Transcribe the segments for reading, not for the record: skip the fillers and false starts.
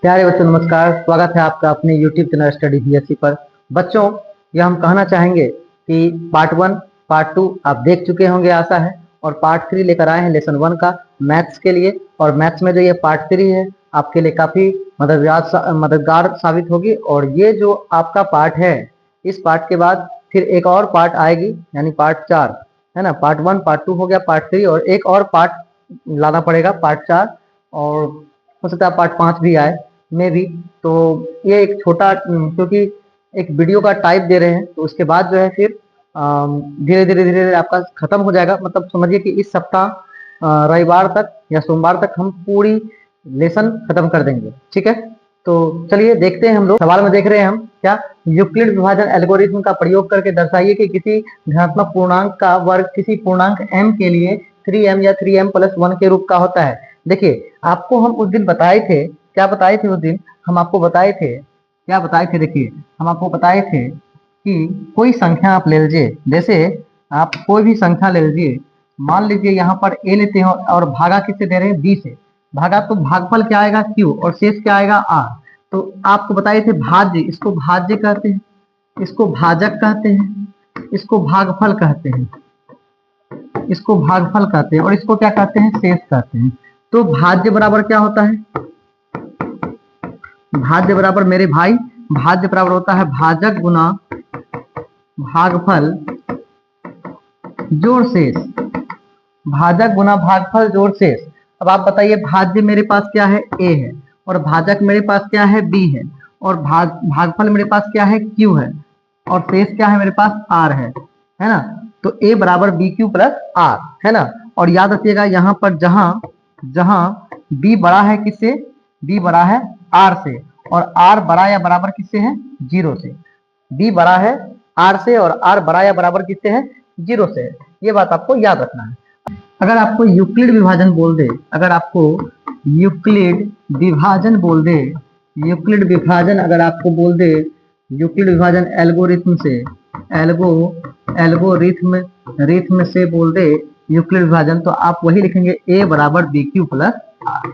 प्यारे बच्चों नमस्कार, स्वागत है आपका अपने YouTube चैनल स्टडी बीएससी पर। बच्चों, यह हम कहना चाहेंगे कि पार्ट 1 पार्ट 2 आप देख चुके होंगे आशा है, और पार्ट 3 लेकर आए हैं लेसन 1 का मैथ्स के लिए। और मैथ्स में जो ये पार्ट 3 है आपके लिए काफ़ी मददगार साबित होगी। और ये जो आपका पार्ट है, इस पार्ट के बाद फिर एक और पार्ट आएगी, यानी पार्ट 4 है ना। पार्ट 1 पार्ट 2 हो गया, पार्ट 3 और एक और पार्ट लाना पड़ेगा, पार्ट 4। और हो सकता है पार्ट 5 भी आए में भी। तो ये एक छोटा, क्योंकि एक वीडियो का टाइप दे रहे हैं, तो उसके बाद जो है फिर धीरे धीरे आपका खत्म हो जाएगा। मतलब समझिए कि इस सप्ताह रविवार तक या सोमवार तक हम पूरी लेसन खत्म कर देंगे, ठीक है। तो चलिए देखते हैं। हम लोग सवाल में देख रहे हैं हम क्या, यूक्लिड विभाजन एल्गोरिथम का प्रयोग करके दर्शाइए कि किसी धनात्मक पूर्णांक का वर्ग किसी पूर्णांक m के लिए 3m या 3m+1 के रूप का होता है। देखिए, आपको हम उस दिन बताए थे, क्या बताए थे उस दिन हम आपको बताए थे, क्या बताए थे। देखिए, हम आपको बताए थे कि कोई संख्या आप ले लीजिए, जैसे आप कोई भी संख्या ले लीजिए, मान लीजिए यहाँ पर a लेते हैं और भागा किससे दे रहे हैं, b से। भागा तो भागफल क्या आएगा, q, और शेष क्या आएगा, r। तो आपको बताए थे भाज्य, इसको भाज्य कहते हैं, इसको भाजक कहते हैं, इसको भागफल कहते हैं, इसको भागफल कहते हैं, और इसको क्या कहते हैं, शेष कहते हैं। तो भाज्य बराबर क्या होता है, भाज्य बराबर मेरे भाई, भाज्य बराबर होता है भाजक गुना भागफल जोड़ शेष, भाजक गुना भागफल जोड़ शेष। अब आप बताइए, भाज्य मेरे पास क्या है, a है, और भाजक मेरे पास क्या है, b है, और भागफल मेरे पास क्या है, q है, और शेष क्या है मेरे पास, r है ना। तो a बराबर BQ प्लस r है ना। और याद रखिएगा यहाँ पर जहां b बड़ा है किससे, b बड़ा है r से, और r बड़ा या बराबर किससे है, 0 से। b बड़ा है r से और r बड़ा या बराबर किससे है, 0 से है। ये बात आपको याद रखना है। अगर आपको यूक्लिड विभाजन बोल दे, अगर आपको यूक्लिड विभाजन बोल दे, यूक्लिड विभाजन अगर आपको बोल दे, यूक्लिड विभाजन एल्गोरिथम से, रिथम से बोल दे यूक्लिड विभाजन, तो आप वही लिखेंगे a बराबर BQ प्लस r,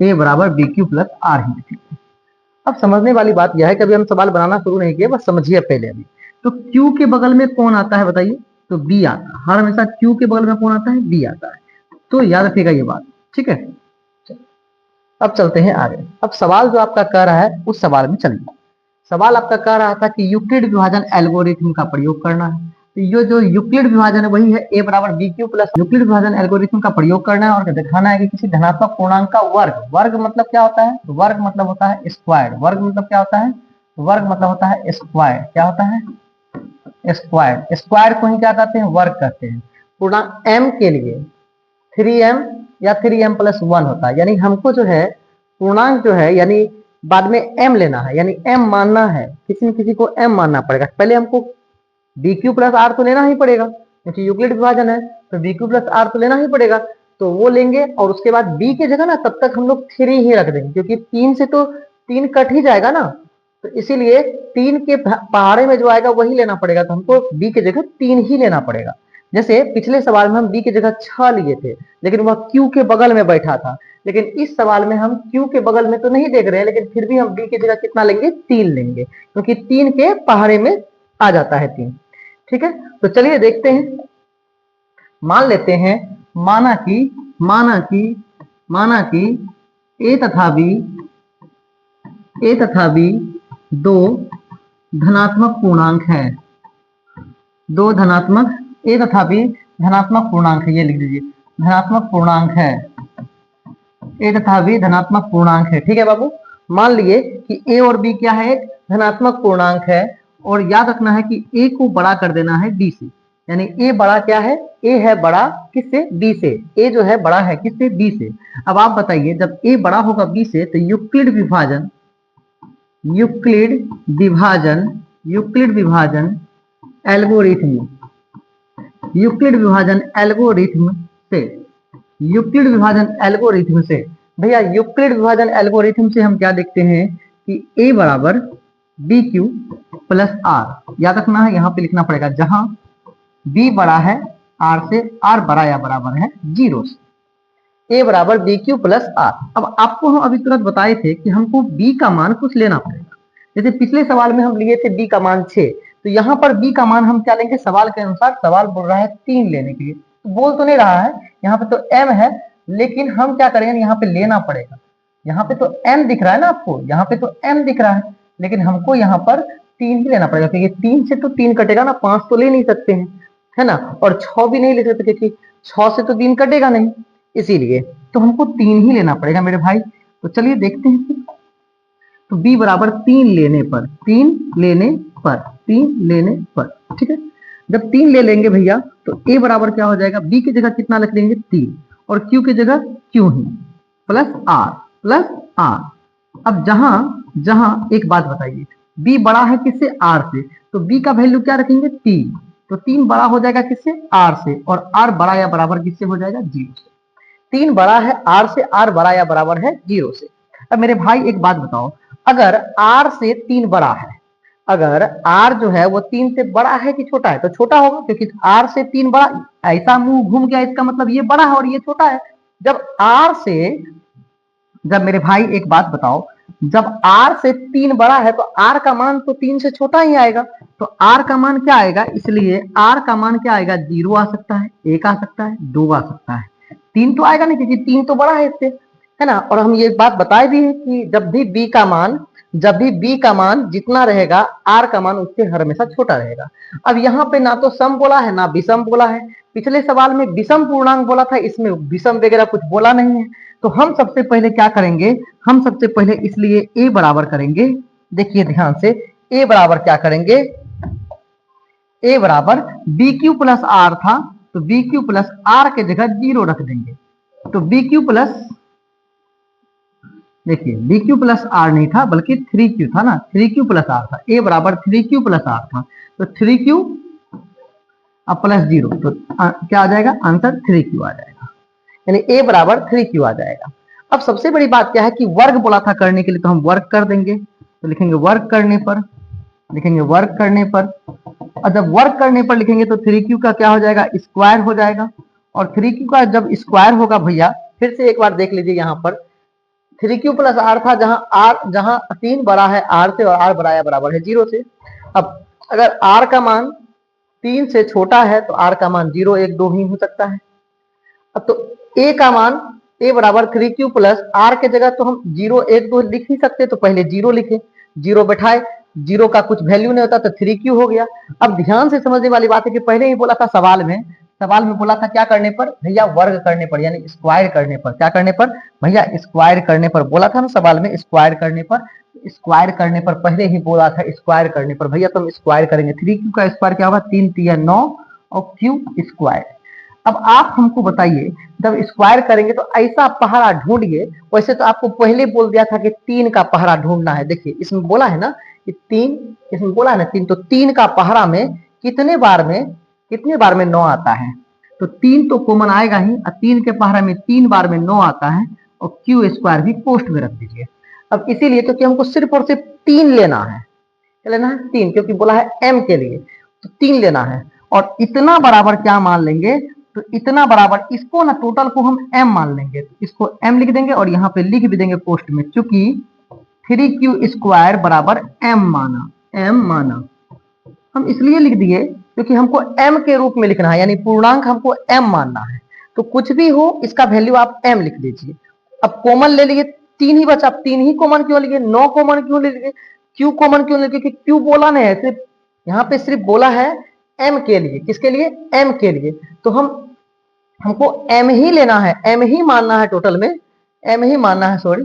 a बराबर BQ प्लस r ही लिखेंगे। अब समझने वाली बात यह है कि अभी हम सवाल बनाना शुरू नहीं किए, बस समझिए पहले अभी। तो Q के बगल में कौन आता है बताइए, तो B आता है। हर हमेशा Q के बगल में कौन आता है, B आता है। तो याद रखिएगा ये बात, ठीक है। अब चलते हैं आगे। अब सवाल जो आपका कह रहा है उस सवाल में चलिए। सवाल आपका कह रहा था कि यूक्लिड विभाजन एल्गोरिथम का प्रयोग करना है। तो ये जो यूक्लिड विभाजन है वही है a बराबर BQ प्लस। यूक्लिड विभाजन एल्गोरिथम का प्रयोग करना है और दिखाना है कि किसी धनात्मक पूर्णांक का वर्ग, वर्ग मतलब क्या होता है, वर्ग मतलब होता है स्क्वायर, वर्ग मतलब क्या होता है, वर्ग मतलब होता है स्क्वायर, क्या होता है, स्क्वायर। स्क्वायर को ही क्या कहते हैं, वर्ग कहते हैं। पूर्णांक m के लिए 3m या 3m+1 होता है। यानी हमको जो है पूर्णांक जो है, यानी बाद में m लेना है, यानी m मानना है, किसी न किसी को m मानना पड़ेगा। पहले हमको BQ प्लस r तो लेना ही पड़ेगा, क्योंकि यूक्लिड विभाजन है, तो BQ प्लस r तो लेना ही पड़ेगा। तो वो लेंगे, और उसके बाद b की जगह ना तब तक हम लोग 3 ही रख देंगे, क्योंकि 3 से तो 3 कट ही जाएगा ना। तो इसीलिए 3 के पहाड़े में जो आएगा वही लेना पड़ेगा। तो हमको b की जगह 3 ही लेना पड़ेगा। जैसे पिछले सवाल में हम b की जगह 6 लिए थे, लेकिन वह q के बगल में बैठा था। लेकिन इस सवाल में हम q के बगल में तो नहीं देख रहे हैं, लेकिन फिर भी हम b की जगह कितना लेंगे, 3 लेंगे, क्योंकि 3 के पहाड़े में आ जाता है 3, ठीक है। तो चलिए देखते हैं। मान लेते हैं, माना कि a तथा b दो धनात्मक पूर्णांक है, दो धनात्मक, a तथा b धनात्मक पूर्णांक है। ये लिख दीजिए, धनात्मक पूर्णांक है, a तथा b धनात्मक पूर्णांक है, ठीक है बाबू। मान लिए कि a और b क्या है, एक धनात्मक पूर्णांक है। और याद रखना है कि a को बड़ा कर देना है b से, यानी a बड़ा क्या है, a है बड़ा किससे, b से। a जो है बड़ा है किससे, b से। अब आप बताइए, जब a बड़ा होगा b से, तो यूक्लिड विभाजन एल्गोरिथम, भैया यूक्लिड विभाजन एल्गोरिथम से हम क्या देखते हैं कि a बराबर BQ प्लस r। याद रखना है, यहाँ पे लिखना पड़ेगा, जहां b बड़ा है r से, r बड़ा या बराबर है 0 से। ए बराबर बी क्यू प्लस आर। अब आपको हम अभी तुरंत बताए थे कि हमको बी का मान कुछ लेना पड़ेगा। जैसे पिछले सवाल में हम लिए थे बी का मान 6, तो यहाँ पर बी का मान हम क्या लेंगे सवाल के अनुसार। सवाल बोल रहा है 3 लेने के लिए, तो बोल तो नहीं रहा है, यहाँ पे तो m है, लेकिन हम क्या करेंगे यहाँ पे लेना पड़ेगा। यहाँ पे तो m दिख रहा है ना आपको, यहाँ पे तो m दिख रहा है, लेकिन हमको यहाँ पर 3 ही लेना पड़ेगा, क्योंकि 3 से तो 3 कटेगा ना, 5 तो ले नहीं सकते हैं, है ना, और 6 भी नहीं ले सकते क्योंकि 6 से तो 3 कटेगा नहीं, इसीलिए तो हमको 3 ही लेना पड़ेगा मेरे भाई। तो चलिए देखते हैं फिर। तो b बराबर 3 लेने पर, 3 लेने पर, 3 लेने पर, ठीक है। जब 3 ले लेंगे भैया तो a बराबर क्या हो जाएगा, b की जगह कितना लिख देंगे 3, और q की जगह q ही प्लस r। अब जहां जहां एक बात बताइए, b बड़ा है किससे, r से, तो b का वैल्यू क्या रखेंगे 3, तो 3 बड़ा हो जाएगा किससे, r से, और r बड़ा या बराबर किससे हो जाएगा 0 से। 3 बड़ा है r से, r बड़ा या बराबर है 0 से। अब मेरे भाई एक बात बताओ, अगर r से 3 बड़ा है, अगर r जो है वो 3 से बड़ा है कि छोटा है, तो छोटा होगा, क्योंकि r से 3 बड़ा, ऐसा मुंह घूम गया, इसका मतलब ये बड़ा है और ये छोटा है। जब मेरे भाई एक बात बताओ, जब r से 3 बड़ा है तो r का मान तो 3 से छोटा ही आएगा, तो r का मान क्या आएगा, इसलिए r का मान क्या आएगा, 0 आ सकता है, 1 आ सकता है, 2 आ सकता है, 3 तो आएगा नहीं, क्योंकि 3 तो बड़ा है इससे, है ना। और हम ये बात बताए भी है कि जब भी b का मान जितना रहेगा, r का मान उससे हमेशा छोटा रहेगा। अब यहाँ पे ना तो सम बोला है ना विषम बोला है, पिछले सवाल में विषम पूर्णांक बोला था, इसमें विषम वगैरह कुछ बोला नहीं है। तो हम सबसे पहले क्या करेंगे, हम सबसे पहले इसलिए a बराबर करेंगे, देखिए ध्यान से, a बराबर क्या करेंगे, a बराबर बी क्यू प्लस आर था, तो बी क्यू प्लस आर के जगह 0 रख देंगे, तो बी क्यू प्लस, देखिए बी क्यू प्लस आर नहीं था बल्कि 3q था ना, 3q प्लस आर था, a बराबर 3q प्लस आर था, तो 3q अब प्लस 0, तो क्या आ जाएगा आंसर 3q आ जाएगा, यानी a बराबर 3q आ जाएगा। अब सबसे बड़ी बात क्या है कि वर्ग बोला था करने के लिए, तो हम वर्ग कर देंगे, तो लिखेंगे वर्ग करने पर, लिखेंगे वर्ग करने पर, और जब वर्ग करने पर लिखेंगे तो 3q का क्या हो जाएगा, स्क्वायर हो जाएगा, और 3q का जब स्क्वायर होगा भैया, फिर से एक बार देख लीजिए, यहाँ पर 3q प्लस आर था, जहां 3 बड़ा है r से और r बड़ा या बराबर है 0 से। अब अगर r का मान 3 से छोटा है तो r का मान 0, 1, 2 ही हो सकता है। अब तो a का मान, a बराबर 3q प्लस r के जगह तो हम 0, 1, 2 लिख ही सकते, तो पहले 0 लिखे, 0 बैठाए, 0 का कुछ वैल्यू नहीं होता तो 3q हो गया। अब ध्यान से समझने वाली बात है कि पहले ही बोला था सवाल में बोला था क्या करने पर भैया, वर्ग करने पर, यानी स्क्वायर करने पर, क्या करने पर भैया, स्क्वायर करने पर बोला था ना सवाल में, स्क्वायर करने पर, स्क्वायर करने पर पहले ही बोला था, स्क्वायर करने पर भैया तो हम स्क्वायर करेंगे, 3q का स्क्वायर क्या होगा, 3 3 9 और q स्क्वायर। अब आप हमको बताइए, जब स्क्वायर करेंगे तो ऐसा पहाड़ा ढूंढिए, वैसे तो आपको पहले बोल दिया था कि 3 का पहाड़ा ढूंढना है, देखिए इसमें बोला है ना कि 3, इसमें बोला है ना 3, तो 3 का पहाड़ा में कितने बार में 9 आता है, तो 3 तो कॉमन आएगा ही, और 3 के पहाड़ा में 3 बार में 9 आता है, और क्यू स्क्वायर भी पोस्ट में रख दीजिए। अब इसीलिए क्योंकि हमको सिर्फ और सिर्फ 3 लेना है, क्या लेना है 3, क्योंकि बोला है m के लिए, तो 3 लेना है, और इतना बराबर क्या मान लेंगे, तो इतना बराबर इसको ना टोटल को हम m मान लेंगे, तो इसको m लिख देंगे और यहाँ पे लिख भी देंगे पोस्ट में, चूंकि 3q स्क्वायर बराबर m माना, हम इसलिए लिख दिए क्योंकि हमको m के रूप में लिखना है, यानी पूर्णांक हमको m मानना है, तो कुछ भी हो इसका वैल्यू आप m लिख दीजिए। अब कॉमन ले लिए, 3 ही बचा, 3 ही कॉमन क्यों लिए, 9 कॉमन क्यों ले लिए, q कॉमन क्यों ले, क्योंकि q बोला नहीं है, सिर्फ यहाँ पे सिर्फ बोला है m के लिए, किसके लिए, m के लिए, तो हमको m ही लेना है, m ही मानना है, टोटल में m ही मानना है, सॉरी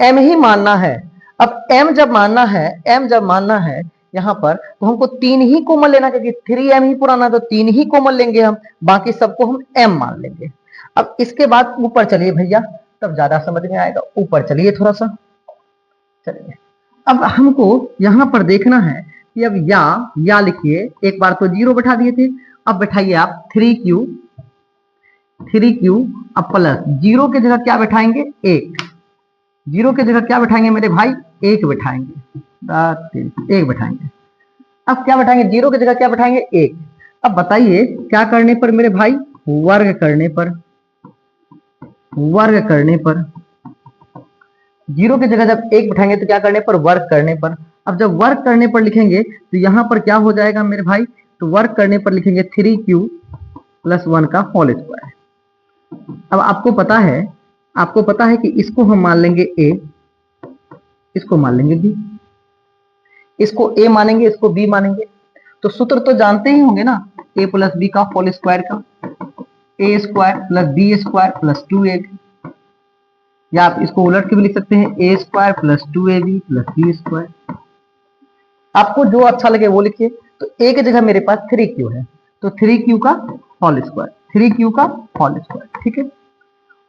m ही मानना है। अब m जब मानना है यहाँ पर, तो हमको 3 ही कॉमन लेना, क्योंकि 3m ही पुराना, तो 3 ही कॉमन लेंगे हम, बाकी सबको हम m मान लेंगे। अब इसके बाद ऊपर चलिए भैया, तब ज्यादा समझ में आएगा, ऊपर चलिए थोड़ा सा, चलिए अब हमको यहाँ पर देखना है कि अब या लिखिए, एक बार तो 0 बैठा दिए थे, अब बैठाइए आप 3q अब प्लस 0 के जगह क्या बैठाएंगे 1, 0 के जगह क्या बैठाएंगे मेरे भाई 1 बैठाएंगे, 1 बैठाएंगे। अब क्या बैठाएंगे, 0 की जगह क्या बैठाएंगे 1। अब बताइए क्या करने पर मेरे भाई, वर्ग करने पर, वर्ग करने पर, जीरो की जगह जब एक बिठाएंगे तो क्या करने पर, वर्ग करने पर। अब जब वर्ग करने पर लिखेंगे तो यहां पर क्या हो जाएगा मेरे भाई, तो वर्ग करने पर लिखेंगे 3q + 1 का होल स्क्वायर। अब आपको पता है कि इसको हम मान लेंगे a, इसको मान लेंगे b, इसको a मानेंगे, इसको b मानेंगे। तो सूत्र तो जानते ही होंगे ना, a + b का होल स्क्वायर का, a² + b² + 2ab, या आप इसको उलट के भी लिख सकते हैं, a² + 2ab + b²। आपको जो अच्छा लगे वो लिखिए। तो a की जगह मेरे पास 3q है, तो 3q का होल स्क्वायर, 3q का होल स्क्वायर, ठीक है।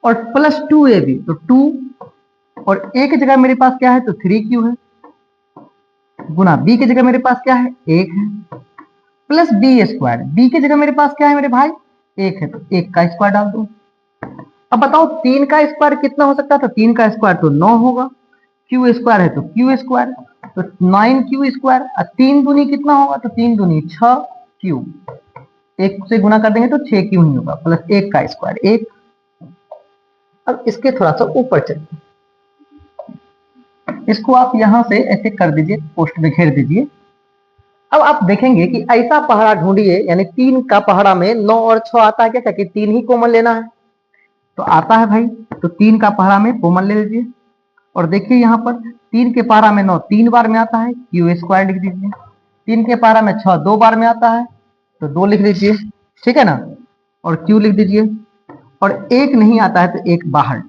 और प्लस 2ab, तो 2, और a की जगह मेरे पास क्या है, तो 3q है, गुना b की जगह मेरे पास क्या है, 1 है, प्लस b²। b की जगह मेरे पास क्या है मेरे भाई, 1 है, तो 1 का स्क्वायर डाल दो। अब बताओ 3 का स्क्वायर कितना हो सकता है, तो 3 का स्क्वायर तो 9 होगा, q² है तो q², तो 9q²। 3 दूनी कितना होगा, तो 3 दूनी 6q, 1 से गुना कर देंगे तो 6q ही होगा, प्लस 1 का स्क्वायर 1। अब इसके थोड़ा सा ऊपर चलिए, इसको आप यहां से ऐसे कर दीजिए, पोस्ट में घेर दीजिए। अब आप देखेंगे कि ऐसा पहाड़ा ढूंढिए, यानी 3 का पहाड़ा में 9 और 6 आता है क्या, कि 3 ही कॉमन लेना है, तो आता है भाई। तो 3 का पहाड़ा में कॉमन ले लीजिए, और देखिए यहाँ पर 3 के पहाड़ा में 9 3 बार में आता है, q² लिख दीजिए। 3 के पहाड़ा में 6 2 बार में आता है, तो 2 लिख लीजिए, ठीक है ना, और q लिख दीजिए। और 1 नहीं आता है तो 1 बाहर।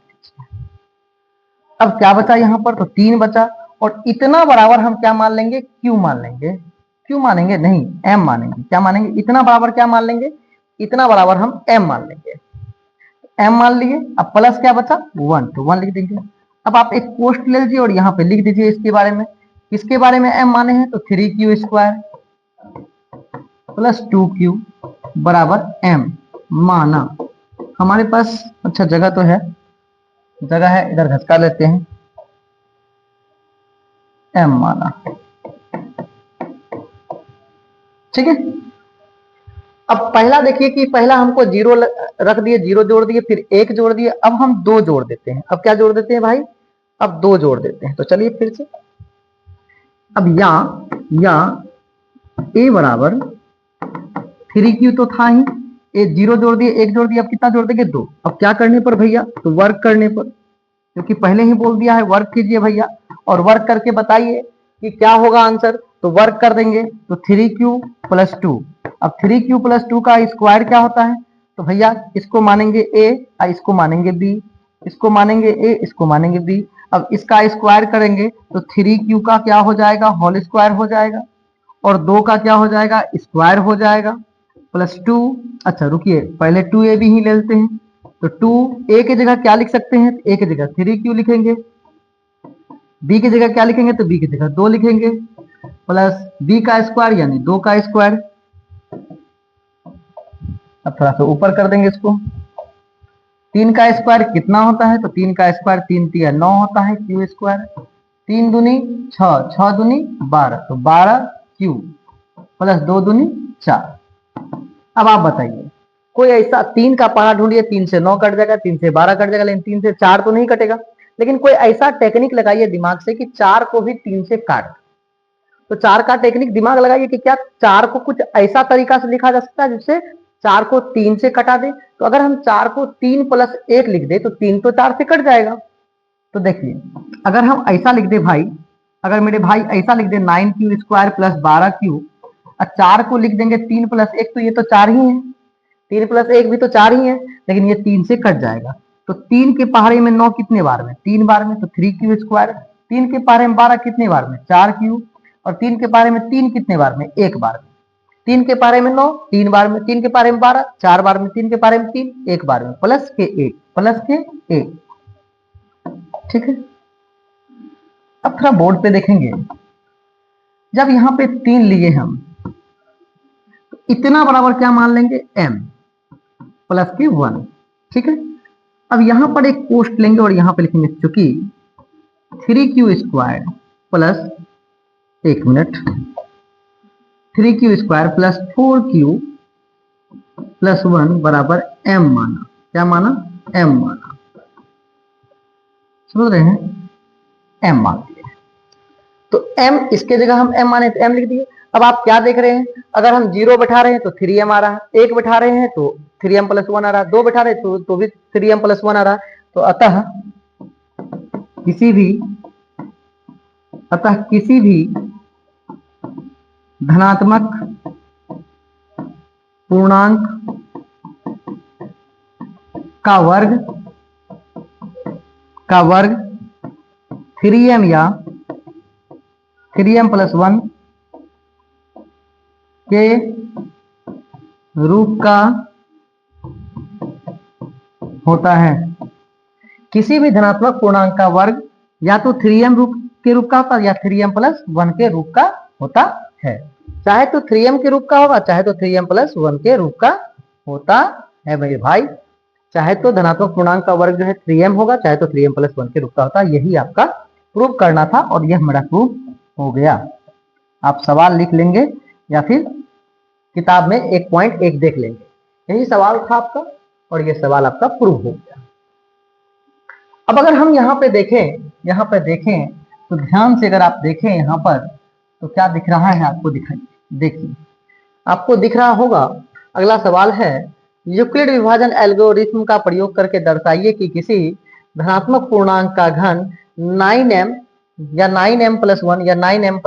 अब क्या बचा यहाँ पर, तो 3 बचा, और इतना बराबर हम क्या मान लेंगे, q मान लेंगे। क्यों मानेंगे, नहीं m मानेंगे। क्या मानेंगे, इतना बराबर क्या मान लेंगे, इतना बराबर हम m मान लेंगे। m मान लिए, अब प्लस क्या बचा 1, तो 1 लिख देंगे। अब आप एक पोस्ट ले लीजिए और यहाँ पे लिख दीजिए इसके बारे में, किसके बारे में m माने हैं, तो 3q² + 2q बराबर m माना। हमारे पास अच्छा जगह तो है, जगह है, इधर घसका लेते हैं, m माना, ठीक है। अब पहला देखिए कि पहला हमको 0 रख दिए, 0 जोड़ दिए, फिर 1 जोड़ दिए, अब हम 2 जोड़ देते हैं। अब क्या जोड़ देते हैं भाई, अब 2 जोड़ देते हैं। तो चलिए फिर से, अब या a बराबर 3q तो था ही, 0 जोड़ दिए, 1 जोड़ दिया, अब कितना जोड़ देंगे 2। अब क्या करने पर भैया, तो वर्क करने पर, क्योंकि पहले ही बोल दिया है वर्क कीजिए भैया, और वर्क करके बताइए कि क्या होगा आंसर। तो वर्क कर देंगे तो 3q + 2। अब 3q + 2 का स्क्वायर क्या होता है, तो भैया इसको मानेंगे a और इसको मानेंगे b, इसको मानेंगे a, इसको मानेंगे b। अब इसका स्क्वायर करेंगे तो 3q का क्या हो जाएगा, होल स्क्वायर हो जाएगा, और 2 का क्या हो जाएगा, स्क्वायर हो जाएगा, प्लस 2। अच्छा रुकिए, पहले 2ab ही ले लेते हैं। तो 2a की जगह क्या लिख सकते हैं, a की जगह 3q लिखेंगे, b की जगह क्या लिखेंगे, तो b की जगह 2 लिखेंगे, प्लस b का स्क्वायर यानी 2 का स्क्वायर। अब थोड़ा सा ऊपर कर देंगे इसको, 3 का स्क्वायर कितना होता है, तो 3 का स्क्वायर 3 × 9 होता है, q²। 3 दूनी 6, 6 दूनी 12, तो 12q प्लस 2 दूनी 4। अब आप बताइए, कोई ऐसा 3 का पहाड़ा ढूंढिए, 3 से 9 कट जाएगा, 3 से 12 कट जाएगा, लेकिन 3 से 4 तो नहीं कटेगा। लेकिन कोई ऐसा टेक्निक लगाइए दिमाग से कि 4 को भी 3 से काट। तो 4 का टेक्निक दिमाग लगाइए कि क्या 4 को कुछ ऐसा तरीका से लिखा जा सकता है जिससे 4 को 3 से कटा दे। तो अगर हम 4 को 3 + 1 लिख दे तो 3 तो 4 से कट जाएगा। तो देखिए, अगर हम ऐसा लिख दे भाई, अगर मेरे भाई ऐसा लिख दे 9q² + 12q, और 4 को लिख देंगे 3 + 1, तो ये तो 4 ही है, 3 + 1 भी तो 4 ही है, लेकिन ये 3 से कट जाएगा। तो 3 के पहाड़े में 9 कितने बार में, 3 बार में, तो 3q²। 3 के पहाड़े में 12 कितने बार में, 4q। और 3 के पहाड़े में 3 कितने बार में, 1 बार में। 3 के पहाड़े में 9 3 बार में, 3 के पहाड़े में 12 4 बार में, 3 के पहाड़े में 3 1 बार में, प्लस के 1 प्लस के 1, ठीक है। अब थोड़ा बोर्ड पे देखेंगे, जब यहाँ पे 3 लिए हम, तो इतना बराबर क्या मान लेंगे, m प्लस के 1, ठीक है। अब यहां पर एक पोस्ट लेंगे और यहां पे लिखेंगे चूंकि 3q² plus, 1 minute, 3q² + 4q + 1 बराबर m माना। क्या माना, m माना। समझ रहे हैं, m मान लिया। तो m इसके जगह हम m माने तो m लिख दिए। अब आप क्या देख रहे हैं, अगर हम 0 बैठा रहे हैं तो 3m आ रहा है, 1 बैठा रहे हैं तो 3m + 1 आ रहा है, 2 बैठा रहे हैं तो भी 3m + 1 आ रहा है। तो अतः किसी भी धनात्मक पूर्णांक का वर्ग 3m या 3m + 1 के रूप का होता है। किसी भी धनात्मक पूर्णांक का वर्ग या तो 3m के रूप का होता है या 3m + 1 के रूप का होता है। चाहे तो 3m के रूप का होगा, चाहे तो 3m + 1 के रूप का होता है मेरे भाई। चाहे तो धनात्मक पूर्णांक का वर्ग जो है 3m होगा, चाहे तो 3m + 1 के रूप का होता है। यही आपका प्रूव करना था और यह मेरा प्रूव हो गया। आप सवाल लिख लेंगे या फिर किताब में 1.1 देख लेंगे। यही सवाल था आपका और यह सवाल आपका प्रूव हो गया। अब अगर हम यहाँ पे देखें तो ध्यान से अगर आप देखें यहाँ पर तो क्या दिख रहा है आपको, दिखाइए, देखिए आपको दिख रहा होगा। अगला सवाल है, यूक्लिड विभाजन एल्गोरिथ्म का प्रयोग करके दर्शाइए कि किसी धनात्मक पूर्णांक का घन 9m या 9m + 1 या 9m +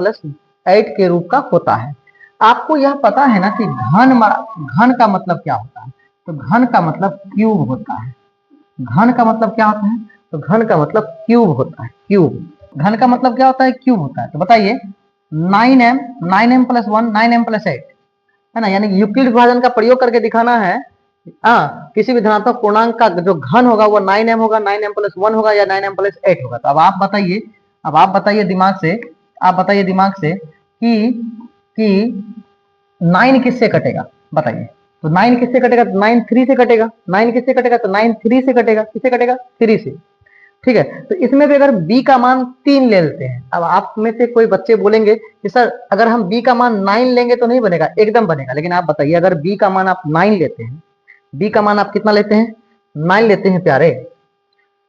8 के रूप का होता है। आपको यह पता है ना कि घन का मतलब क्या होता है, तो घन का मतलब क्यूब होता है। घन का मतलब क्या होता है, तो घन का मतलब क्यूब होता है। क्यूब घन का मतलब क्या होता है, क्यूब होता है। तो बताइए 9m + 1 9m + 8 है ना, यानी यूक्लिड विभाजन का प्रयोग करके दिखाना है। किसी भी धनात्मक पूर्णांक का जो घन होगा वो 9m होगा, 9m + 1 होगा या 9m + 8 होगा। तो अब आप बताइए दिमाग से कि 9 किससे कटेगा, बताइए। तो 9 किससे कटेगा, तो 9 3 से कटेगा। 9 किससे कटेगा, तो 9 3 से कटेगा। किससे कटेगा, 3 से। ठीक है, तो इसमें भी अगर b का मान 3 ले लेते हैं। अब आप में से कोई बच्चे बोलेंगे कि सर अगर हम b का मान 9 लेंगे तो नहीं बनेगा, एकदम बनेगा। लेकिन आप बताइए अगर b का मान आप 9 लेते हैं, b का मान आप कितना लेते हैं, 9 लेते हैं प्यारे।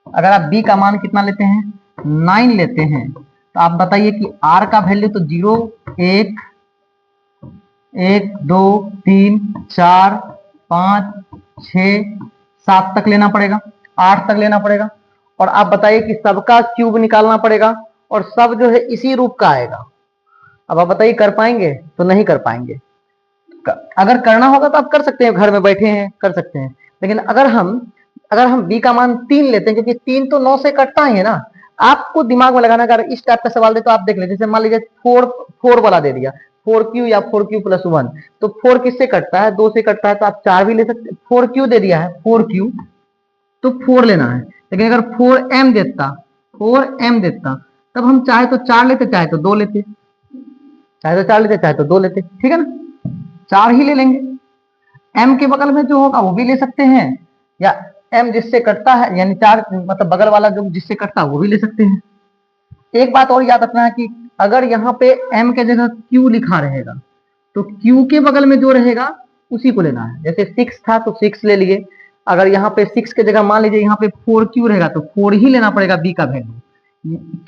अगर आप b का मान कितना लेते हैं, 9 लेते हैं, तो आप बताइए कि r का वैल्यू तो 0 1 1 2 3 4 5 6 7 तक लेना पड़ेगा, 8 तक लेना पड़ेगा। और आप बताइए कि सबका क्यूब निकालना पड़ेगा और सब जो है इसी रूप का आएगा। अब आप बताइए कर पाएंगे, तो नहीं कर पाएंगे। अगर करना होगा तो आप कर सकते हैं, घर में बैठे हैं कर सकते हैं। लेकिन अगर हम b का मान 3 लेते हैं, क्योंकि 3 तो 9 से कटता ही है ना। आपको दिमाग में लगाना, अगर इस टाइप का सवाल दे तो आप देख लीजिए। जैसे मान लीजिए 4 वाला दे दिया, 4q या 4q + 1, तो 4 किससे कटता है, 2 से कटता है। तो आप 4 भी ले सकते हैं। 4q दे दिया है, 4q तो 4 लेना है। लेकिन अगर 4m देता तब हम चाहे तो 4 लेते, चाहे तो 2 लेते, ठीक है ना। 4 ही ले लेंगे। m के बगल में जो होगा वो भी ले सकते हैं, या m जिससे कटता है यानी 4 मतलब बगल वाला जो जिससे कटता है वो भी ले सकते हैं। एक बात और याद रखना है कि अगर यहाँ पे m के जगह q लिखा रहेगा तो q के बगल में जो रहेगा उसी को लेना है। जैसे 6 था तो 6 ले लिए। अगर यहाँ पे 6 के जगह मान लीजिए यहाँ पे 4q रहेगा तो 4 ही लेना पड़ेगा b का वैल्यू।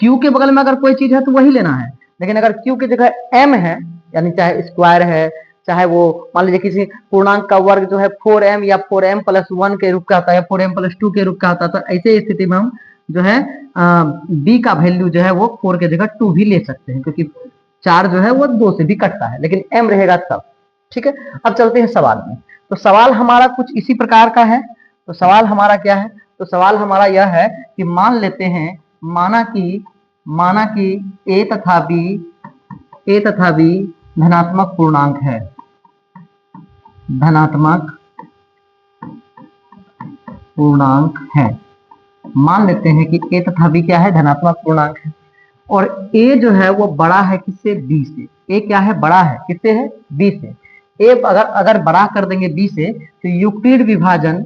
q के बगल में अगर कोई चीज है तो वही लेना है। लेकिन अगर q की जगह m है, यानी चाहे स्क्वायर है, चाहे वो मान लीजिए किसी पूर्णांक का वर्ग जो है 4m या 4m + 1 के रूप का होता है, 4m + 2 के रूप का होता है, तो ऐसे स्थिति में हम जो है b का वैल्यू जो है वो 4 के जगह 2 भी ले सकते हैं, क्योंकि 4 जो है वो 2 से भी कटता है, लेकिन m रहेगा तब। ठीक है, अब चलते हैं सवाल में। तो सवाल हमारा कुछ इसी प्रकार का है। तो सवाल हमारा क्या है, तो सवाल हमारा यह है कि मान लेते हैं, माना कि a तथा b धनात्मक पूर्णांक है। मान लेते हैं कि a तथा b क्या है, धनात्मक पूर्णांक है। और a जो है वो बड़ा है किससे, b से। a क्या है, बड़ा है किससे है, b से। a अगर बड़ा कर देंगे b से तो यूक्लिड विभाजन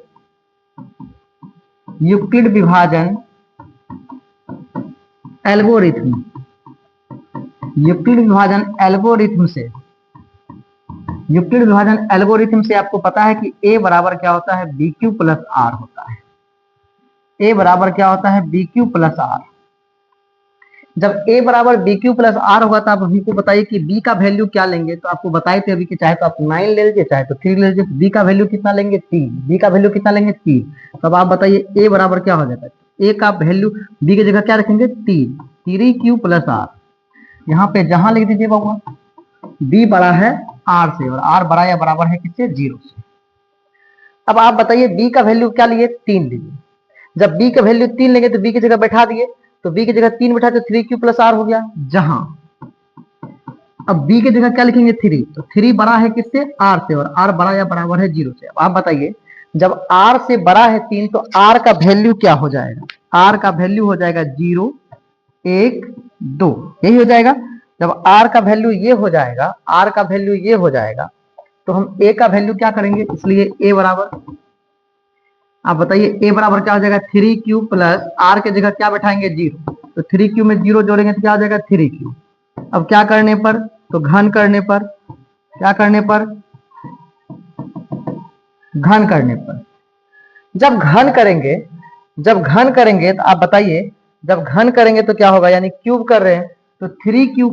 एल्गोरिथम से आपको पता है कि a बराबर क्या होता है, bq + r होता है। ए बराबर क्या होता है बी क्यू प्लस आर। जब ए बराबर बी क्यू प्लस आर होगा तो आप हमको बताइए कि बी का वैल्यू क्या लेंगे। तो आपको बताए थे अभी कि चाहे तो आप 9 ले लीजिए चाहे तो 3 ले लीजिए। बी का वैल्यू कितना लेंगे 3, बी का वैल्यू कितना लेंगे 3। तो अब आप बताइए ए बराबर क्या हो जाता है। ए का वैल्यू बी की जगह क्या रखेंगे 3, 3 क्यू प्लस आर। यहाँ पे जहां लिख दीजिए बाबू बी बड़ा है आर से और आर बड़ा या बराबर है किससे 0 से। अब आप बताइए बी का वैल्यू क्या लिए 3 लिए। जब बी का वैल्यू 3 लेंगे तो बी की जगह बैठा दिए, तो बी की जगह 3 बैठा तो 3 क्यू प्लस आर हो गया। जहां अब बी की जगह क्या लिखेंगे 3, तो 3 बड़ा है किससे आर से और आर बड़ा या बराबर है 0 से। अब आप बताइए जब आर से बड़ा है 3 तो आर का वैल्यू क्या हो जाएगा। आर का वैल्यू हो जाएगा 0 1 2, यही हो जाएगा। जब आर का वैल्यू ये हो जाएगा, आर का वैल्यू ये हो जाएगा तो हम ए का वैल्यू क्या करेंगे। इसलिए ए बराबर आप बताइए ए बराबर क्या हो जाएगा 3 क्यू प्लस आर के जगह क्या बैठाएंगे 0, तो 3 क्यू में 0 जोड़ेंगे तो क्या हो जाएगा 3 क्यू। अब क्या करने पर, तो घन करने पर, क्या करने पर घन करने पर। जब घन करेंगे, जब घन करेंगे तो आप बताइए जब घन करेंगे तो क्या होगा, यानी क्यूब कर रहे हैं तो 3 क्यू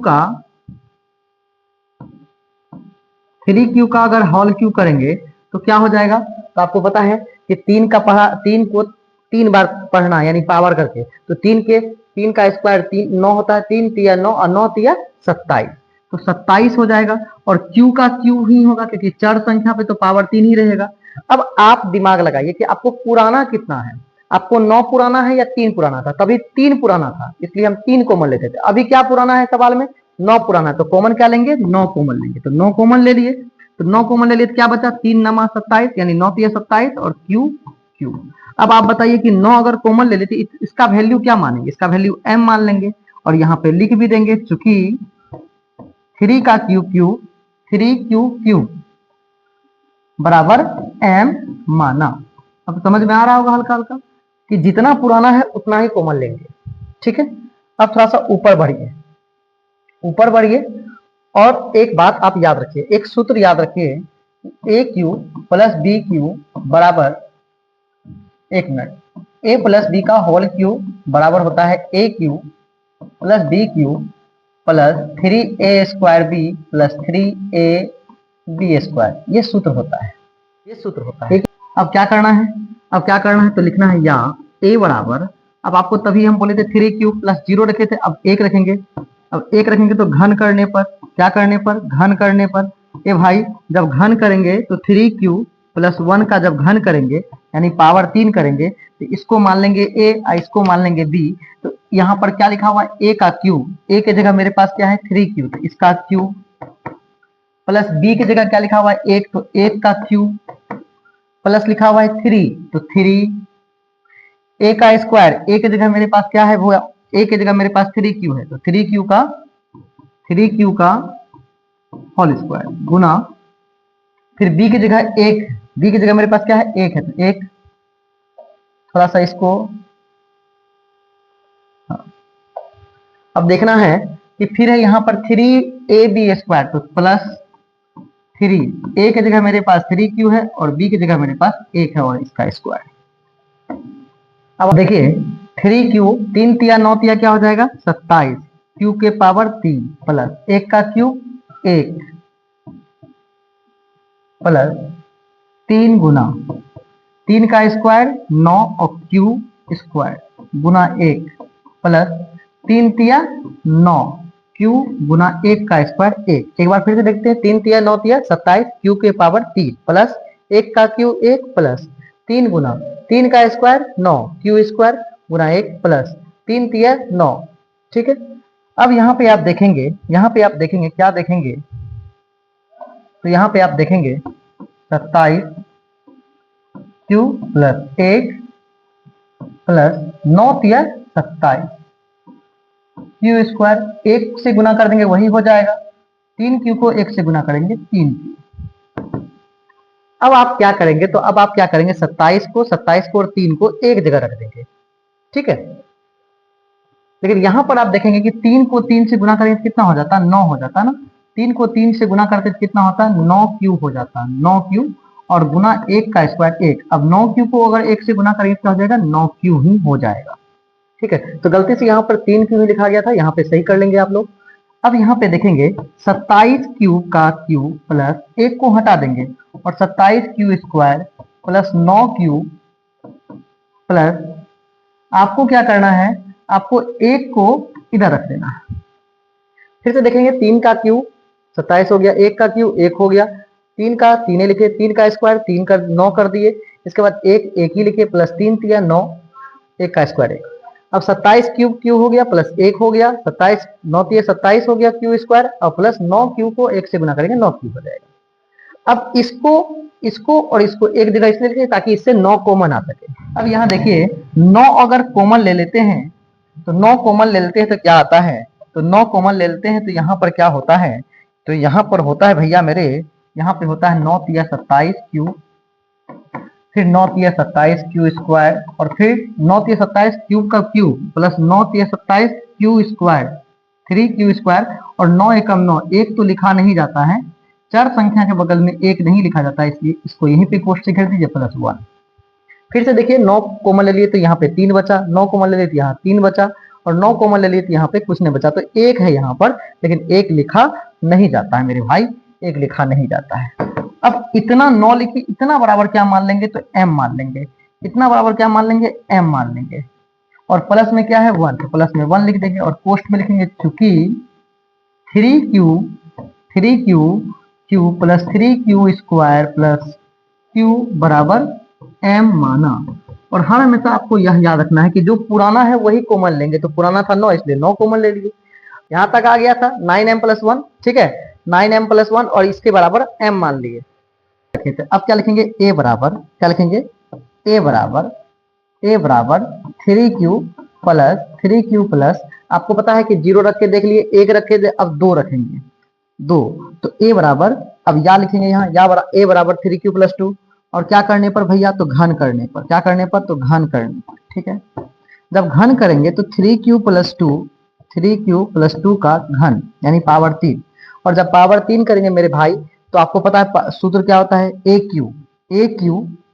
का अगर होल क्यूब करेंगे तो क्या हो जाएगा। तो आपको पता है कि 3 को 3 बार पढ़ना यानी पावर करके, तो 3 का स्क्वायर 9 होता है, 3 तिया 9 और 9 तिया 27, तो 27 हो जाएगा। और क्यू का क्यू ही होगा क्योंकि चर संख्या पे तो पावर 3 ही रहेगा। अब आप दिमाग लगाइए कि आपको पुराना कितना है, आपको 9 पुराना है या 3 पुराना था। तभी 3 पुराना था इसलिए हम 3 कॉमन लेते थे। अभी क्या पुराना है सवाल में 9 पुराना, तो कॉमन क्या लेंगे 9 कॉमन लेंगे। तो 9 कॉमन ले लिए, तो 9 कॉमन ले लिए तो क्या बचा 3 नमा 27 यानी 9 तिया 27 और क्यू क्यू। अब आप बताइए कि 9 अगर कॉमन ले लेते इसका वैल्यू क्या मानेंगे, इसका वैल्यू m मान लेंगे और यहाँ पे लिख भी देंगे चूंकि 3 का क्यू क्यू 3 क्यू क्यू बराबर m माना। अब समझ में आ रहा होगा हल्का हल्का कि जितना पुराना है उतना ही कॉमन लेंगे। ठीक है, अब थोड़ा सा ऊपर बढ़िए, ऊपर बढ़िए। और एक बात आप याद रखिए, एक सूत्र याद रखिए, a cube plus b cube बराबर, एक मिनट, ए प्लस बी का होल क्यू बराबर होता है a cube plus b cube plus 3a square b plus 3a b square. ये सूत्र होता है, ये सूत्र होता है। अब क्या करना है, अब क्या करना है तो लिखना है या a बराबर, अब आपको तभी हम बोले थे 3 क्यूब प्लस 0 रखे थे, अब 1 रखेंगे। अब 1 रखेंगे तो घन करने पर, क्या करने पर घन करने पर। ए भाई जब घन करेंगे तो 3 क्यू प्लस 1 का जब घन करेंगे यानी पावर 3 करेंगे तो इसको मान लेंगे a और इसको मान लेंगे b। तो यहाँ पर क्या लिखा हुआ है a का क्यूब, a की जगह मेरे पास क्या है 3 क्यूब, तो इसका क्यूब प्लस b की जगह क्या लिखा हुआ है 1, तो 1 का क्यूब प्लस लिखा हुआ है 3, तो 3 a का स्क्वायर, a की जगह मेरे पास क्या है वो a की जगह मेरे पास 3 क्यू है, तो 3 क्यू का होल स्क्वायर गुना फिर b की जगह 1, b की जगह मेरे पास क्या है 1 है, तो 1 थोड़ा सा इसको अब देखना है कि फिर है यहाँ पर 3ab स्क्वायर, तो प्लस 3 a की जगह मेरे पास 3 क्यू है और b की जगह मेरे पास 1 है और इसका स्क्वायर। अब देखिए 3 क्यू 3 तिया 9 तिया क्या हो जाएगा 27, क्यू के पावर 3 प्लस 1 का क्यूब 1 प्लस 3 गुना 3 का स्क्वायर 9 और क्यू स्क्वायर गुना 1 प्लस 3 तिया 9 क्यू गुना 1 का स्क्वायर 1। एक बार फिर से देखते हैं, 3 तिया 9 तिया 27, क्यू के पावर 3 प्लस 1 का क्यू 1 प्लस 3 गुना 3 का स्क्वायर 9 क्यू स्क्वायर गुना 1 प्लस 3 तिया 9। ठीक है, अब यहाँ पे आप देखेंगे, यहाँ पे आप देखेंगे क्या देखेंगे, तो यहाँ पे आप देखेंगे 27 क्यू प्लस 1 प्लस 9 तिया 27 क्यू स्क्वायर 1 से गुना कर देंगे वही हो जाएगा, 3 क्यू को 1 से गुना करेंगे 3 क्यू। अब आप क्या करेंगे, तो अब आप क्या करेंगे 27 को और 3 को एक जगह रख देंगे। ठीक है, लेकिन यहां पर आप देखेंगे कि 3 को 3 से गुना करेंगे कितना हो जाता है 9 हो जाता है ना, 3 को 3 से गुना करते कितना होता है 9 क्यू हो जाता है 9 क्यू, और गुना 1 का स्क्वायर 1। अब 9q को अगर 1 से गुना करेंगे तो क्या हो जाएगा, 9q ही हो जाएगा। ठीक है, तो गलती से यहाँ पर 3q ही लिखा गया था, यहाँ पे सही कर लेंगे आप लोग। अब यहाँ पे देखेंगे 27q का q प्लस 1 को हटा देंगे और 27q square plus 9q plus, आपको क्या करना है, आपको 1 को इधर रख देना है। फिर से देखेंगे 3 का q 27 हो गया, 1 का q 1 हो गया, 3 का 3 लिखे, 3 का स्क्वायर 3 का 9 कर दिए, इसके बाद 1 1 ही लिखे, प्लस 3 तिया 9, 1 का स्क्वायर 1। अब 27 क्यूब क्यू हो गया प्लस 1 हो गया, 27 9 तिया 27 हो गया क्यू स्क्वायर, और प्लस 9 क्यू को 1 से गुना करेंगे 9 क्यू हो जाएगा। अब इसको और इसको एक जगह इसलिए लिखे ताकि इससे 9 कॉमन आ सके। अब यहाँ देखिए 9 अगर कॉमन ले लेते हैं तो 9 कॉमन ले लेते हैं तो क्या आता है, तो 9 कॉमन ले लेते हैं तो यहाँ पर क्या होता है, तो यहाँ पर होता है भैया मेरे, यहाँ पे होता है 9 तिया 27 क्यू, फिर 9 तिया 27 क्यू स्क्वायर, और फिर 9 तिया 27 क्यूब का क्यूब प्लस 9 तिया 27 क्यू स्क्वायर 3 क्यू स्क्वायर, और 9 एकम 9, एक तो लिखा नहीं जाता है, चार संख्या के बगल में एक नहीं लिखा जाता है, इसलिए इसको यहीं पे कोष्ठ से घेर दीजिए प्लस 1। फिर से देखिए 9 कॉमन ले लिए तो यहाँ पे 3 बचा, 9 कॉमन ले लिए तो यहाँ 3 बचा, और 9 कॉमन ले लिए तो यहाँ पे कुछ नहीं बचा, तो 1 है यहाँ पर, लेकिन 1 लिखा नहीं जाता है मेरे भाई, 1 लिखा नहीं जाता है। अब इतना 9 लिखिए, इतना बराबर क्या मान लेंगे, तो m मान लेंगे, इतना बराबर क्या मान लेंगे, m मान लेंगे, और प्लस में क्या है 1, तो प्लस में 1 लिख देंगे, और पोस्ट में लिखेंगे चूंकि 3q plus 3q square plus q बराबर m माना। और हर हमेशा आपको यह याद रखना है कि जो पुराना है वही कॉमन लेंगे, तो पुराना था 9 इसलिए 9 कॉमन ले लिए, यहाँ तक आ गया था 9m प्लस 1, ठीक है, 9m प्लस 1 और इसके बराबर m मान लिए। अब क्या लिखेंगे, a बराबर क्या लिखेंगे, a बराबर 3q प्लस आपको पता है कि 0 रख के देख लिए, 1 रखे थे, अब 2 रखेंगे 2, तो a बराबर, अब या लिखेंगे यहाँ, a बराबर 3q प्लस 2, और क्या करने पर भैया, तो घन करने पर, क्या करने पर, तो घन करने पर, ठीक है। जब घन करेंगे तो 3q प्लस 2 का घन यानी पावर 3, और जब पावर 3 करेंगे मेरे भाई तो आपको पता है सूत्र क्या होता है, AQ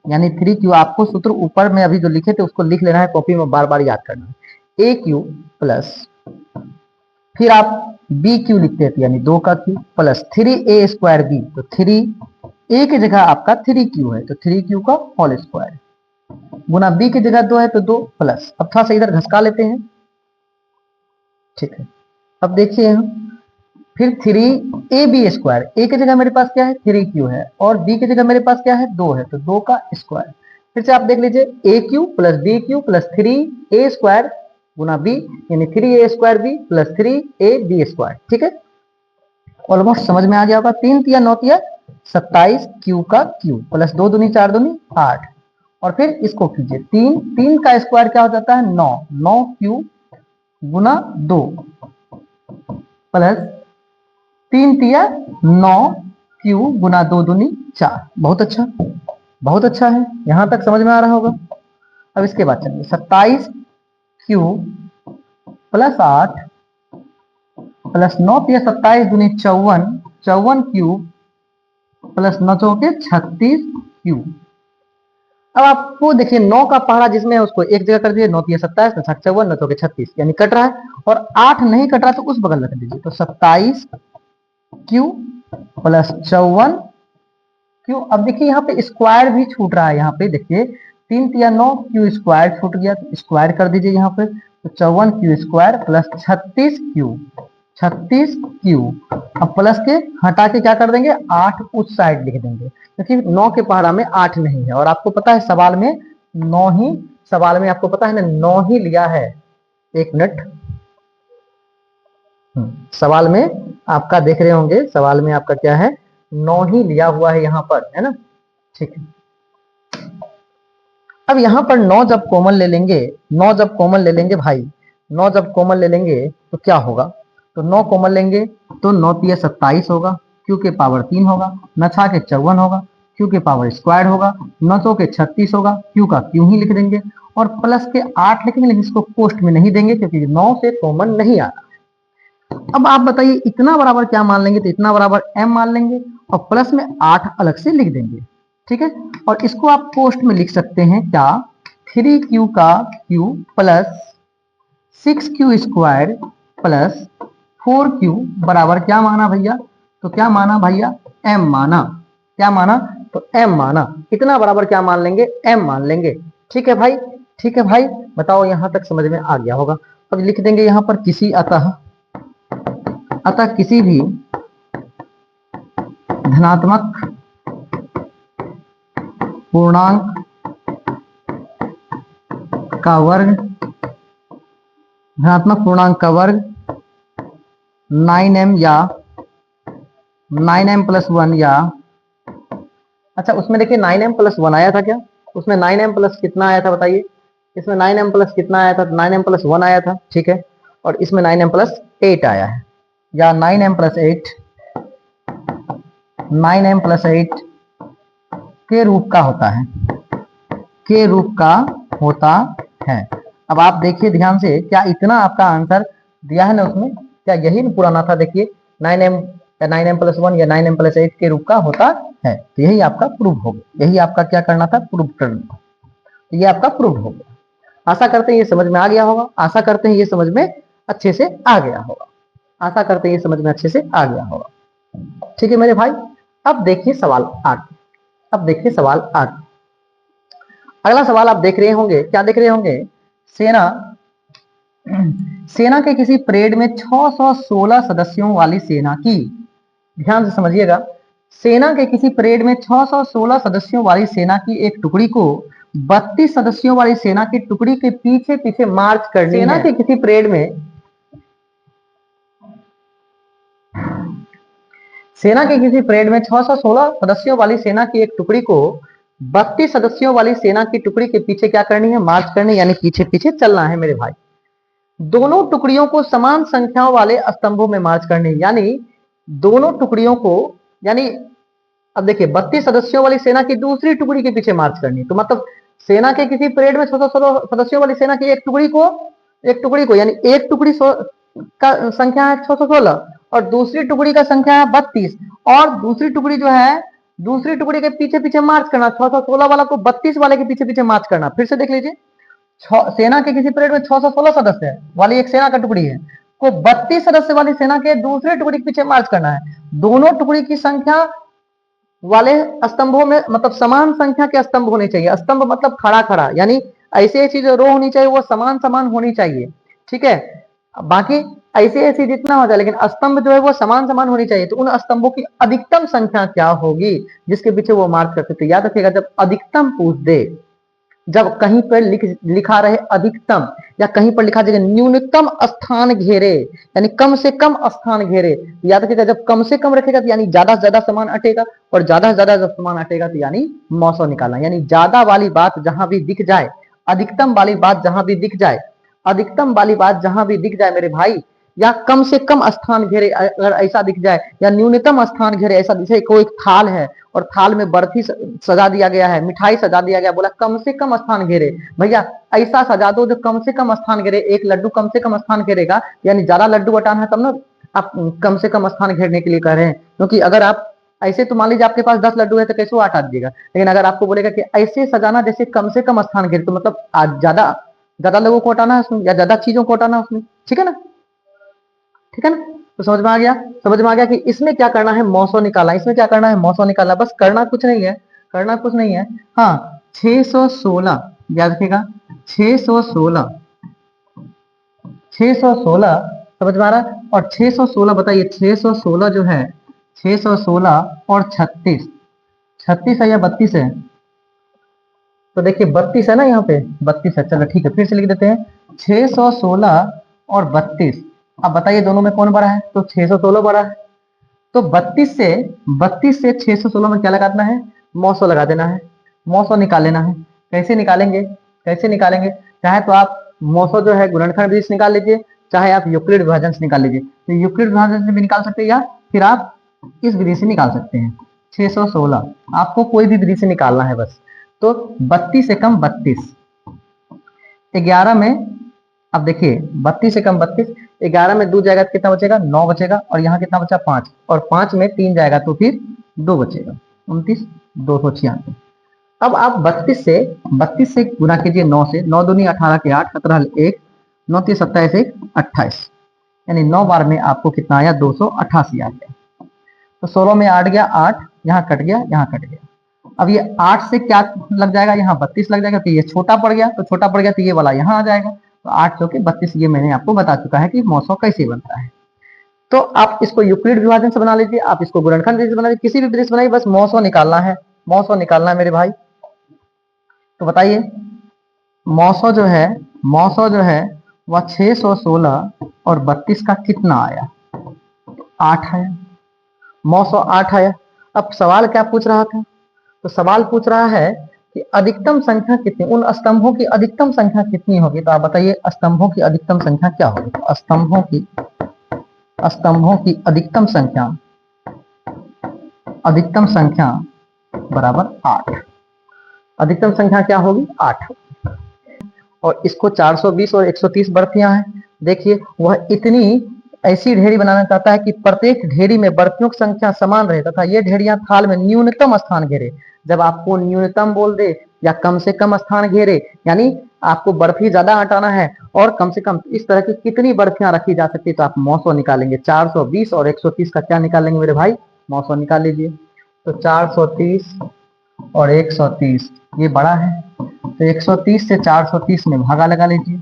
यानी 3q, आपको सूत्र ऊपर में अभी जो लिखे थे उसको लिख लेना है, कॉपी में बार बार याद करना है, AQ प्लस फिर आप BQ लिखते थे यानी 2 का q plus 3a square b, तो 3a की जगह आपका 3q है तो 3q का होल स्क्वायर, गुना b की जगह 2 है तो 2 प्लस, अब थोड़ा सा इधर घसका लेते हैं, ठीक है। अब देखिए यहाँ फिर 3ab स्क्वायर, a की जगह मेरे पास क्या है 3q है, और b की जगह मेरे पास क्या है 2 है, तो 2 का स्क्वायर। फिर से आप देख लीजिए AQ plus BQ plus 3a square गुना b यानी 3a square b plus 3ab square, ठीक है। ऑलमोस्ट समझ में आ गया होगा। 3 तिया 9 तिया 27 q का q प्लस 2 दूनी 4 दूनी 8, और फिर इसको कीजिए 3 का स्क्वायर क्या हो जाता है 9q गुना 2 प्लस 3 तिया 9q गुना 2 दूनी 4। बहुत अच्छा है, यहां तक समझ में आ रहा होगा। अब इसके बाद चलिए 27q प्लस 8 प्लस 9 तिया 27 दूनी 54q प्लस 9 चौके 36q। अब आपको देखिए 9 का पहाड़ा जिसमें है उसको एक जगह कर दीजिए, 9 तिया 27 9 54 9 चौके 36 यानी कट रहा है, और 8 नहीं कट रहा तो उस बगल रख दीजिए, तो 27q प्लस 54q। अब देखिए यहाँ पे स्क्वायर भी छूट रहा है, यहाँ पे देखिए 3 तिया 9q स्क्वायर छूट गया, तो स्क्वायर कर दीजिए यहाँ पे, तो 54q स्क्वायर प्लस 36q। अब प्लस के हटा के क्या कर देंगे 8 उस साइड लिख देंगे, क्योंकि 9 के पहाड़ा में 8 नहीं है, और आपको पता है सवाल में 9 ही, सवाल में आपको पता है ना 9 ही लिया है। एक मिनट, सवाल में आपका देख रहे होंगे, सवाल में आपका क्या है 9 ही लिया हुआ है यहाँ पर, है ना, ठीक है। अब यहाँ पर 9 जब कॉमन ले लेंगे, 9 जब कॉमन ले लेंगे भाई, 9 जब कॉमन ले लेंगे तो क्या होगा, तो 9 कॉमन लेंगे तो 9 तिया 27 होगा, क्यू के पावर 3 होगा, 9 छा के 54 होगा, क्यू के पावर स्क्वायर होगा, 9 चौ के 36 होगा, क्यू का क्यू ही लिख देंगे, और प्लस के 8 लिखेंगे, लेकिन इसको पोस्ट में नहीं देंगे क्योंकि 9 से कॉमन नहीं आ रहा। अब आप बताइए इतना बराबर क्या मान लेंगे, तो इतना बराबर m मान लेंगे, और प्लस में 8 अलग से लिख देंगे, ठीक है। और इसको आप पोस्ट में लिख सकते हैं क्या, 3q का q plus 6q square plus 4q बराबर क्या माना भैया, तो क्या माना भैया, m माना। क्या माना, तो m माना। कितना बराबर क्या मान लेंगे, m मान लेंगे। ठीक है भाई, ठीक है भाई, बताओ यहां तक समझ में आ गया होगा। अब लिख देंगे यहां पर किसी अतः किसी भी धनात्मक पूर्णांक का वर्ग, धनात्मक पूर्णांक का वर्ग 9m या 9m प्लस 1 या, अच्छा उसमें देखिए 9m प्लस 1 आया था क्या, उसमें 9m प्लस कितना आया था बताइए, इसमें 9m प्लस कितना आया था, 9m प्लस 1 आया था, ठीक है। और इसमें 9m प्लस 8 आया है, या 9m प्लस 8, 9m प्लस 8 के रूप का होता है, के रूप का होता है। अब आप देखिए ध्यान से, क्या इतना आपका आंसर दिया है ना उसमें, क्या यही पुराना था, देखिए 9m या 9m प्लस 1 या 9m प्लस 8 के रूप का होता है, तो यही आपका प्रूफ हो गया, यही आपका क्या करना था, प्रूफ करना, तो ये आपका प्रूफ हो गया। आशा करते हैं ये समझ में आ गया होगा, आशा करते हैं ये समझ में अच्छे से आ गया होगा, आशा करते हैं ये समझ में अच्छे से आ गया होगा। ठीक है मेरे भाई, अब देखिए सवाल 8, अब देखिए सवाल 8। अगला सवाल आप देख रहे होंगे, क्या देख रहे होंगे, सेना के किसी परेड में 616 सदस्यों वाली सेना की, ध्यान से समझिएगा, सेना के किसी परेड में 616 सदस्यों वाली सेना की एक टुकड़ी को 32 सदस्यों वाली सेना की टुकड़ी के पीछे पीछे मार्च करनी है। सेना के किसी परेड में, सेना के किसी परेड में 616 सदस्यों वाली सेना की एक टुकड़ी को 32 सदस्यों वाली सेना की टुकड़ी के पीछे क्या करनी है, मार्च करनी, यानी पीछे पीछे चलना है मेरे भाई। दोनों टुकड़ियों को समान संख्याओं वाले स्तंभों में मार्च करनी, यानी दोनों टुकड़ियों को, यानी अब देखिए 32 सदस्यों वाली सेना की दूसरी टुकड़ी के पीछे मार्च करनी, तो मतलब सेना के किसी परेड में 616 सदस्यों वाली सेना की एक टुकड़ी को यानी एक टुकड़ी का संख्या है 616 और दूसरी टुकड़ी का संख्या है 32, और दूसरी टुकड़ी जो है, दूसरी टुकड़ी के पीछे पीछे मार्च करना, 616 वाला को 32 वाले के पीछे पीछे मार्च करना। फिर से देख लीजिए, सेना के किसी परेड में 616 सदस्य वाली एक सेना का टुकड़ी है, को 32 सदस्य वाली सेना के दूसरे टुकड़ी के पीछे मार्च करना है। दोनों टुकड़ी की संख्या वाले स्तंभों में, मतलब समान संख्या के स्तंभ होने चाहिए, स्तंभ मतलब खड़ा खड़ा, यानी ऐसी ऐसी जो रो होनी चाहिए वो समान समान होनी चाहिए, ठीक है। बाकी ऐसे ऐसे जितना हो जाए, लेकिन स्तंभ जो है वो समान समान होनी चाहिए। तो उन स्तंभों की अधिकतम संख्या क्या होगी जिसके पीछे वो मार्च करते थे, याद रखिएगा, जब अधिकतम पूछ दे, जब कहीं पर लिखा रहे अधिकतम, या कहीं पर लिखा जाएगा न्यूनतम स्थान घेरे, यानी कम से कम स्थान घेरे, याद रखिएगा जब कम से कम रखेगा तो यानी ज्यादा से ज्यादा सामान अटेगा, और ज्यादा से ज्यादा जब सामान अटेगा तो यानी मौसम निकालना, यानी ज्यादा वाली बात जहां भी दिख जाए, अधिकतम वाली बात जहां भी दिख जाए, अधिकतम वाली बात जहां भी दिख जाए मेरे भाई, या कम से कम स्थान घेरे अगर ऐसा दिख जाए, या न्यूनतम स्थान घेरे ऐसा दिखे, कोई थाल है और थाल में बर्फी सजा दिया गया है, मिठाई सजा दिया गया, बोला कम से कम स्थान घेरे, भैया ऐसा सजा दो जो कम से कम स्थान घेरे, एक लड्डू कम से कम स्थान घेरेगा, यानी ज्यादा लड्डू बटाना है तब ना आप कम से कम स्थान घेरने के लिए कह रहे हैं। क्योंकि अगर आप ऐसे, तो मान लीजिए आपके पास 10 लड्डू है तो कैसे वो आटा दीजिएगा, लेकिन अगर आपको बोलेगा कि ऐसे सजाना जैसे कम से कम स्थान घेरे, तो मतलब आज ज्यादा ज्यादा लोगों को हटाना है उसमें, या ज्यादा चीजों को हटाना है उसमें, ठीक है ना, ठीक है ना। तो समझ में आ गया, समझ में आ गया कि इसमें क्या करना है, मौसम निकालना, इसमें क्या करना है, मौसम निकालना, बस करना कुछ नहीं है, करना कुछ नहीं है। हाँ 616 याद रखिएगा, 616 समझ में आ रहा है। और 616 बताइए, 616 जो है, 616 और 36, 36 है या 32 है, तो देखिए 32 है ना, यहाँ पे 32 है, चलो ठीक है, फिर से लिख देते हैं 616 और 32। अब बताइए दोनों में कौन बड़ा है, तो 616 बड़ा है, तो 32 से 616 में क्या लगाना है, मौसो लगा देना है, मौसो निकाल लेना है। कैसे निकालेंगे, कैसे निकालेंगे, चाहे तो आप मौसो जो है गुणनखंड विधि से निकाल लीजिए, चाहे आप यूक्लिड विभाजन से निकाल लीजिए, तो यूक्लिड विभाजन से भी निकाल सकते हैं, या फिर आप इस विधि से निकाल सकते हैं। 616 आपको कोई भी विधि से निकालना है बस। तो 32 से कम 32, 11 में, अब देखिए 32 से कम 32, 11 में 2 जाएगा तो कितना बचेगा, 9 बचेगा, और यहाँ कितना बचा 5, और 5 में 3 जाएगा तो फिर 2 बचेगा, 29 296। अब आप 32 से गुना कीजिए 9 से, 9 दूनी 18 के 8, 17 1, 9 3 27 1 28, यानी 9 बार में आपको कितना आया 288 आ गया। तो 16 में 8 गया 8, यहाँ कट गया यहाँ कट गया। अब ये 8 से क्या लग जाएगा, यहाँ 32 लग जाएगा, तो ये छोटा पड़ गया, तो छोटा पड़ गया तो ये वाला यहाँ आ जाएगा। तो 8 चौके 32, ये मैंने आपको बता चुका है कि 900 कैसे बनता है। तो आप इसको यूक्लिड विभाजन से बना लीजिए, आप इसको गुणनखंड विधि से बना लीजिए, किसी भी विधि से बनाइए, बस 900 निकालना है, 900 निकालना है मेरे भाई। तो बताइए 900 जो है, 900 जो है वह 616 और 32 का कितना आया, 8 आया, 908 आया। अब सवाल क्या पूछ रहा था, तो सवाल पूछ रहा है कि अधिकतम संख्या कितनी, उन स्तंभों की अधिकतम संख्या कितनी होगी। तो आप बताइए स्तंभों की अधिकतम संख्या क्या होगी। तो स्तंभों की अधिकतम संख्या बराबर 8। अधिकतम संख्या क्या होगी, 8। और इसको 420 और 130 बर्फियां हैं। देखिए वह इतनी ऐसी ढेरी बनाना चाहता है कि प्रत्येक ढेरी में बर्फियों की संख्या समान रहे तथा ये ढेरियां थाल में न्यूनतम स्थान घेरे। जब आपको न्यूनतम बोल दे या कम से कम स्थान घेरे, यानी आपको बर्फी ज्यादा हटाना है और कम से कम, इस तरह की कितनी बर्फियां रखी जा सकती है, तो आप 900 निकालेंगे। 420 और 130 का क्या निकालेंगे मेरे भाई, 900 निकाल लीजिए। तो 430 और 130 ये बड़ा है, तो 130 से 430 में भागा लगा लीजिए,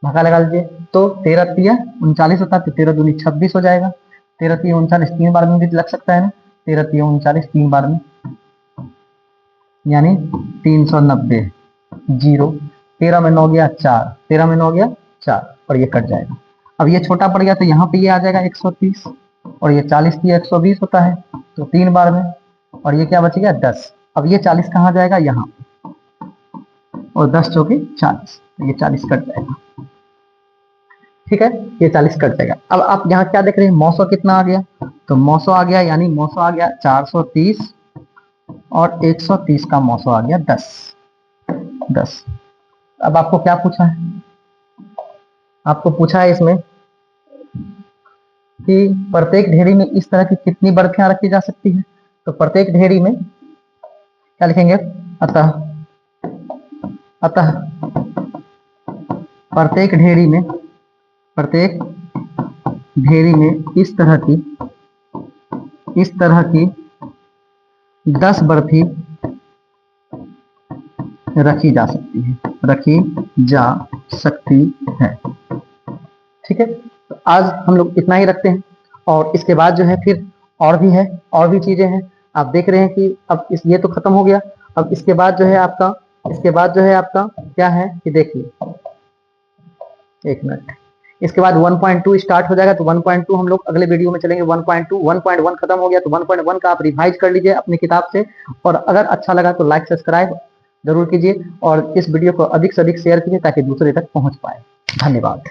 भागा लगा लीजिए। तो 13 तिया 39 होता है, तो 13 दूनी 26 हो जाएगा। 13 तिया 39 3 बार में भी लग सकता है ना, 13 तिया 39 3 बार में, यानी 390 जीरो। 13 में 9 गया 4, 13 में 9 गया 4 और ये कट जाएगा। अब ये छोटा पड़ गया तो यहाँ पे ये आ जाएगा 130 और ये 40 तिया 120 होता है, तो 3 बार में, और ये क्या बच गया 10। अब ये 40 कहाँ जाएगा, यहाँ, और 10 चौके 40, ये 40 कट जाएगा। ठीक है, ये 40 कट जाएगा। अब आप यहाँ क्या देख रहे हैं, 900 कितना आ गया, तो 900 आ गया, यानी 900 आ गया 430 और 130 का 900 आ गया 10। अब आपको क्या पूछा है, आपको पूछा है इसमें कि प्रत्येक ढेरी में इस तरह की कितनी बर्फियां रखी जा सकती है। तो प्रत्येक ढेरी में क्या लिखेंगे, अतः प्रत्येक ढेरी में इस तरह की 10 बर्फी रखी जा सकती है। ठीक है, तो आज हम लोग इतना ही रखते हैं, और इसके बाद जो है फिर और भी चीजें हैं। आप देख रहे हैं कि अब ये तो खत्म हो गया। अब इसके बाद जो है आपका क्या है कि देखिए, एक मिनट, इसके बाद 1.2 स्टार्ट हो जाएगा। तो 1.2 हम लोग अगले वीडियो में चलेंगे। 1.2 1.1 खत्म हो गया, तो 1.1 का आप रिवाइज कर लीजिए अपनी किताब से, और अगर अच्छा लगा तो लाइक सब्सक्राइब जरूर कीजिए, और इस वीडियो को अधिक से अधिक शेयर कीजिए ताकि दूसरे तक पहुंच पाए। धन्यवाद।